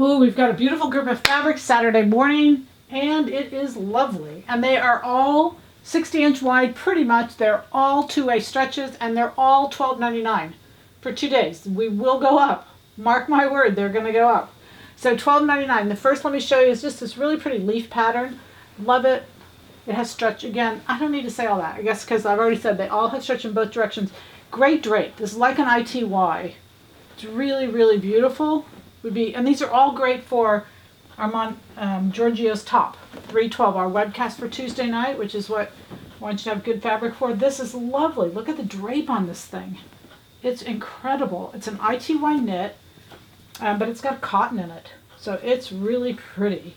Ooh, we've got a beautiful group of fabrics Saturday morning, and it is lovely. And they are all 60-inch wide, pretty much. They're all two-way stretches, and they're all $12.99 for 2 days. We will go up. Mark my word, they're going to go up. So $12.99. The first, let me show you, is just this really pretty leaf pattern. Love it. It has stretch. Again, I don't need to say all that, I guess, because I've already said they all have stretch in both directions. Great drape. This is like an ITY. It's really, really beautiful. And these are all great for Armand Giorgio's top, 312, our webcast for Tuesday night, which is what I want you to have good fabric for. This is lovely. Look at the drape on this thing. It's incredible. It's an ITY knit, but it's got cotton in it. So it's really pretty.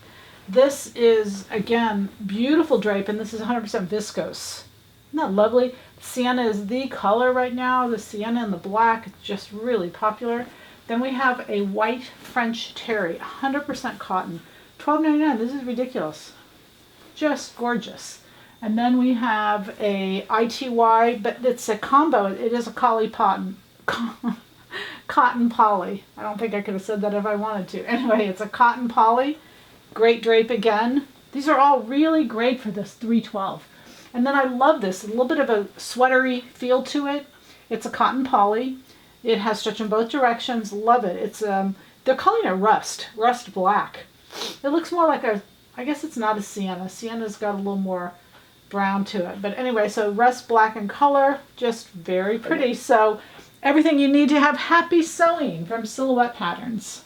This is, again, beautiful drape, and this is 100% viscose. Isn't that lovely? Sienna is the color right now. The sienna and the black, it's just really popular. Then we have a white French terry, 100% cotton, $12.99. This is ridiculous. Just gorgeous. And then we have a ITY, but it's a combo. It is a cotton poly. I don't think I could have said that if I wanted to. Anyway, it's a cotton poly. Great drape again. These are all really great for this 312. And then I love this, a little bit of a sweatery feel to it. It's a cotton poly. It has stretch in both directions. Love it. It's they're calling it rust black. It looks more like I guess it's not a sienna. Sienna's got a little more brown to it. But anyway, so rust black in color, just very pretty. So everything you need to have happy sewing from Silhouette Patterns.